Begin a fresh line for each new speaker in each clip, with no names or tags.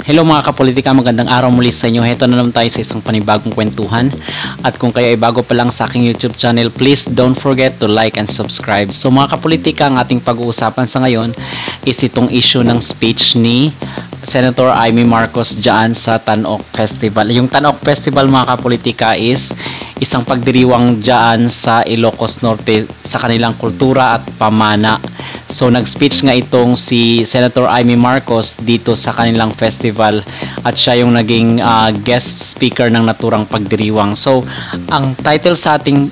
Hello mga kapolitika, magandang araw muli sa inyo. Heto na naman tayo sa isang panibagong kwentuhan. At kung kayo ay bago pa lang sa aking YouTube channel, please don't forget to like and subscribe. So mga kapolitika, ang ating pag-uusapan sa ngayon is itong issue ng speech ni Senator Amy Marcos dyan sa Tan-Ok Festival. Yung Tan-Ok Festival mga kapolitika is isang pagdiriwang dyan sa Ilocos Norte sa kanilang kultura at pamana. So nag-speech nga itong si Senator Amy Marcos dito sa kanilang festival at siya yung naging guest speaker ng naturang pagdiriwang. So ang title sa ating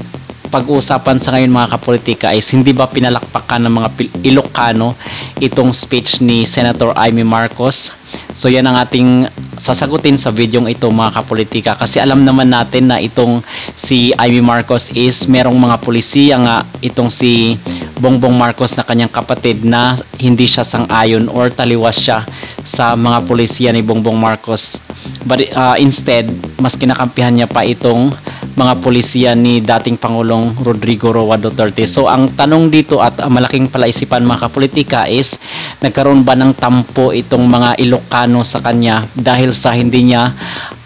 pag-uusapan sa ngayon mga kapolitika is hindi ba pinalakpakan ng mga Ilocano itong speech ni Senator Amy Marcos? So yan ang ating sasagutin sa videong ito mga kapolitika, kasi alam naman natin na itong si Amy Marcos is merong mga polisiya nga itong si Bongbong Marcos na kanyang kapatid na hindi siya sang-ayon or taliwas siya sa mga polisiya ni Bongbong Marcos. But instead, mas kinakampihan niya pa itong mga polisiya ni dating Pangulong Rodrigo Roa Duterte. So ang tanong dito at malaking palaisipan mga kapolitika is nagkaroon ba ng tampo itong mga Ilocano sa kanya dahil sa hindi niya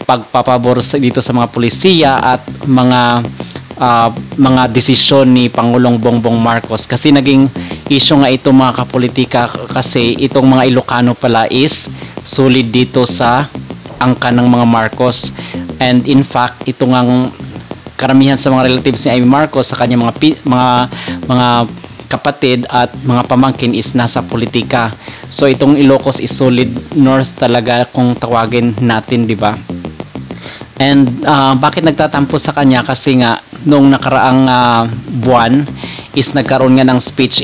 pagpapabor dito sa mga polisiya at mga desisyon ni Pangulong Bongbong Marcos? Kasi naging issue nga ito mga kapolitika, kasi itong mga Ilocano pala is solid dito sa angka ng mga Marcos. And in fact, ito ngang karamihan sa mga relatives ni Amy Marcos sa kanyang mga kapatid at mga pamangkin is nasa politika. So itong Ilocos is solid north talaga kung tawagin natin, di ba? And bakit nagtatampo sa kanya? Kasi nga nung nakaraang buwan is nagkaroon nga ng speech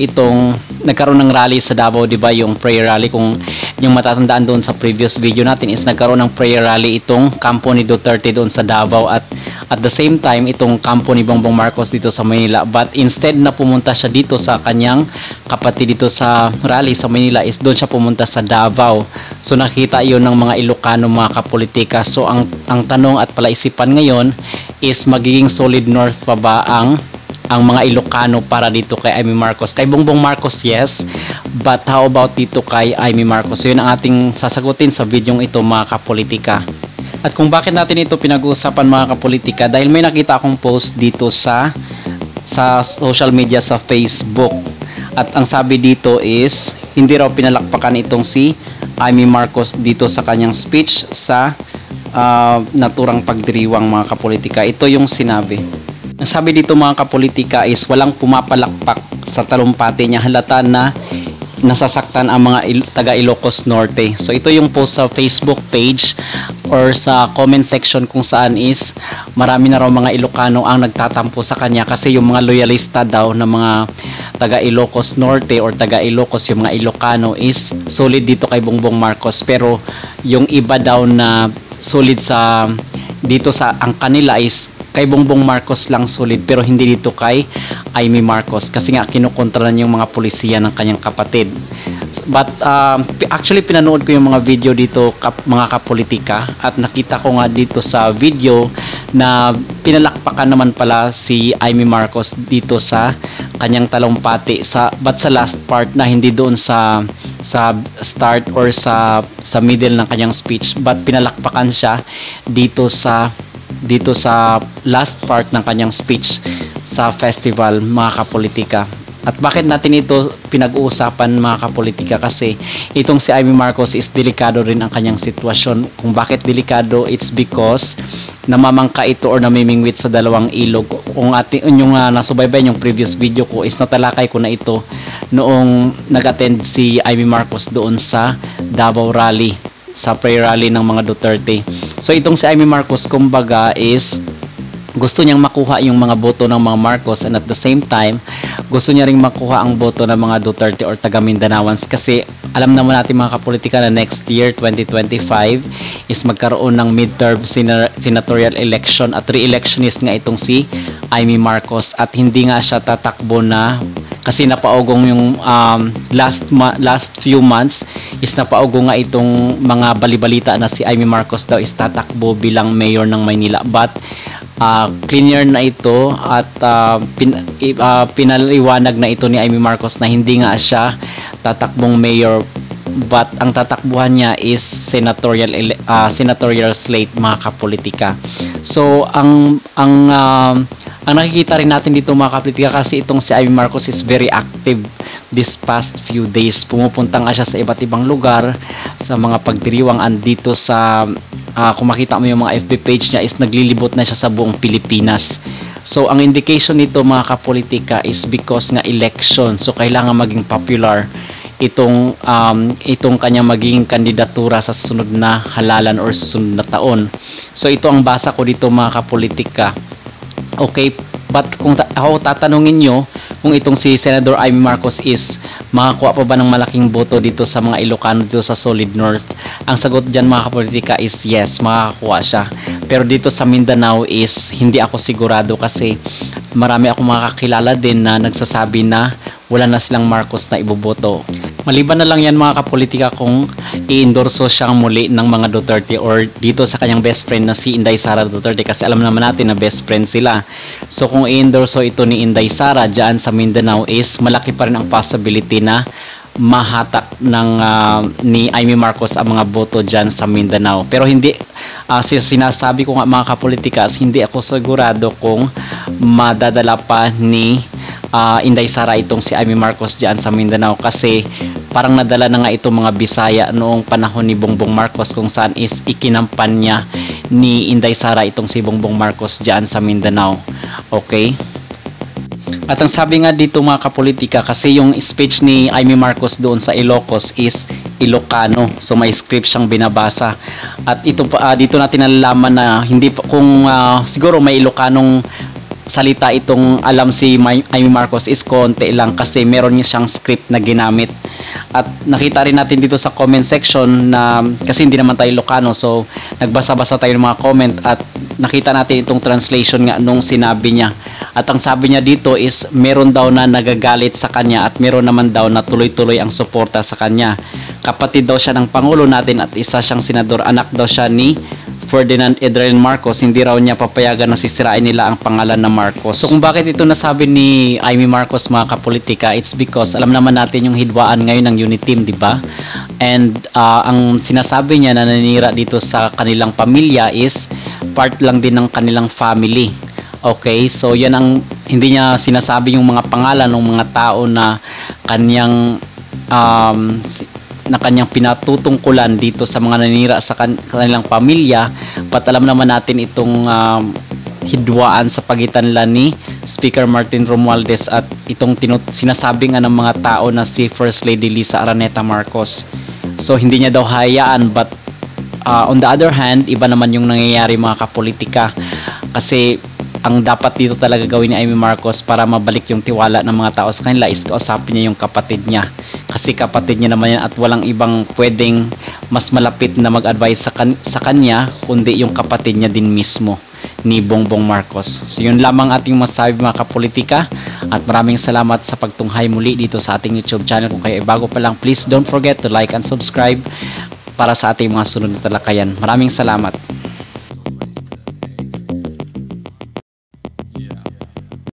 nagkaroon ng rally sa Davao, di ba? Yung prayer rally, kung yung matatandaan doon sa previous video natin is nagkaroon ng prayer rally itong kampo ni Duterte doon sa Davao at the same time itong kampo ni Bongbong Marcos dito sa Manila. But instead na pumunta siya dito sa kanyang kapatid dito sa rally sa Manila, is doon siya pumunta sa Davao. So nakita yon ng mga Ilocano mga kapolitika. So ang tanong at palaisipan ngayon is magiging solid north pa ba ang mga Ilocano para dito kay Amy Marcos? Kay Bongbong Marcos, yes, but how about dito kay Amy Marcos? So yun ang ating sasagutin sa videong ito mga kapolitika. At kung bakit natin ito pinag-uusapan mga kapolitika, dahil may nakita akong post dito sa social media sa Facebook. At ang sabi dito is hindi raw pinalakpakan itong si Amy Marcos dito sa kanyang speech sa naturang pagdiriwang mga kapolitika. Ito yung sinabi. Ang sabi dito mga kapolitika is walang pumapalakpak sa talumpati niya, halata na nasasaktan ang mga taga Ilocos Norte. So ito yung post sa Facebook page or sa comment section kung saan is marami na raw mga Ilocano ang nagtatampo sa kanya, kasi yung mga loyalista daw na mga taga Ilocos Norte or taga Ilocos, yung mga Ilocano is solid dito kay Bongbong Marcos, pero yung iba daw na solid dito sa ang kanila is kay Bongbong Marcos lang solid, pero hindi dito kay Amy Marcos, kasi nga kinukontra yung mga polisiya ng kanyang kapatid. But actually pinanood ko yung mga video dito mga kapolitika, at nakita ko nga dito sa video na pinalakpakan naman pala si Amy Marcos dito sa kanyang talumpati but sa last part na, hindi doon sa start or sa middle ng kanyang speech, but pinalakpakan siya dito sa last part ng kanyang speech sa festival mga kapolitika. At bakit natin ito pinag-uusapan mga kapolitika? Kasi itong si Amy Marcos is delikado rin ang kanyang sitwasyon. Kung bakit delikado, it's because namamangka ito or namimingwit sa dalawang ilog. Kung yung nasubaybayan yung previous video ko is natalakay ko na ito noong nag-attend si Amy Marcos doon sa Davao rally, sa prayer rally ng mga Duterte. So itong si Amy Marcos kumbaga is gusto niyang makuha yung mga boto ng mga Marcos, and at the same time gusto niya ring makuha ang boto ng mga Duterte or taga Mindanawans, kasi alam naman natin mga kapolitika na next year 2025 is magkaroon ng midterm senatorial election, at re-electionist nga itong si Amy Marcos, at hindi nga siya tatakbo na kasi napaugong yung last few months is napaugong nga itong mga balibalita na si Amy Marcos daw is tatakbo bilang mayor ng Maynila. But clear na ito at pinaliwanag na ito ni Amy Marcos na hindi nga siya tatakbong mayor but ang tatakbuhan niya is senatorial slate, mga kapolitika. So ang nakikita rin natin dito, mga kapolitika, kasi itong si Amy Marcos is very active this past few days. Pumupunta nga siya sa iba't ibang lugar, sa mga pagdiriwang andito sa kung makita mo yung mga FB page niya is naglilibot na siya sa buong Pilipinas. So ang indication nito, mga kapolitika, is because nga election, so kailangan maging popular itong kanya maging kandidatura sa susunod na halalan or susunod na taon. So ito ang basa ko dito, mga kapolitika. Okay, but kung ako tatanungin nyo kung itong si Senador Amy Marcos is makakuha pa ba ng malaking boto dito sa mga Ilocano dito sa Solid North, ang sagot dyan, mga kapolitika, is yes, makakakuha siya. Pero dito sa Mindanao is hindi ako sigurado, kasi marami akong makakilala din na nagsasabi na wala na silang Marcos na iboboto. Maliban na lang yan, mga kapolitika, kung i-endorso siyang muli ng mga Duterte or dito sa kanyang best friend na si Inday Sara Duterte, kasi alam naman natin na best friend sila. So kung i-endorso ito ni Inday Sara dyan sa Mindanao, is malaki pa rin ang possibility na mahatak ng ni Amy Marcos ang mga boto dyan sa Mindanao. Pero hindi, sinasabi ko nga, mga kapolitika, hindi ako sigurado kung madadala pa ni Inday Sara itong si Amy Marcos dyan sa Mindanao, kasi parang nadala na nga itong mga Bisaya noong panahon ni Bongbong Marcos, kung saan is ikinampan niya ni Inday Sara itong si Bongbong Marcos dyan sa Mindanao. Okay? At ang sabi nga dito, mga kapolitika, kasi yung speech ni Amy Marcos doon sa Ilocos is Ilocano, so may script siyang binabasa. At ito dito natin nalalaman na hindi kung siguro may Ilocanong salita itong alam si Amy Marcos is konti lang, kasi meron niya siyang script na ginamit. At nakita rin natin dito sa comment section na, kasi hindi naman tayo Ilocano, so nagbasa-basa tayo ng mga comment at nakita natin itong translation nga nung sinabi niya. At ang sabi niya dito is meron daw na nagagalit sa kanya at meron naman daw na tuloy-tuloy ang suporta sa kanya. Kapatid daw siya ng Pangulo natin at isa siyang senador, anak daw siya ni Ferdinand Adrian Marcos, hindi raw niya papayagan na sisirain nila ang pangalan na Marcos. So kung bakit ito nasabi ni Amy Marcos, mga kapolitika, it's because alam naman natin yung hidwaan ngayon ng Uniteam, di ba? And ang sinasabi niya na nanira dito sa kanilang pamilya is part lang din ng kanilang family. Okay, so yan ang hindi niya sinasabi yung mga pangalan ng mga tao na kanyang pinatutungkulan dito sa mga nanira sa kanilang pamilya. But alam naman natin itong hidwaan sa pagitan nila ni Speaker Martin Romualdez at itong sinasabi nga ng mga tao na si First Lady Lisa Araneta Marcos. So hindi niya daw hayaan, but on the other hand, iba naman yung nangyayari, mga kapolitika, kasi ang dapat dito talaga gawin ni Amy Marcos para mabalik yung tiwala ng mga tao sa kanila is kausapin niya yung kapatid niya, kasi kapatid niya naman yan at walang ibang pwedeng mas malapit na mag-advise sa kanya kundi yung kapatid niya din mismo ni Bongbong Marcos. So yun lamang ating masabi, mga kapolitika, at maraming salamat sa pagtunghay muli dito sa ating YouTube channel. Kung kayo ay bago pa lang, please don't forget to like and subscribe para sa ating mga sunod na talakayan. Maraming salamat.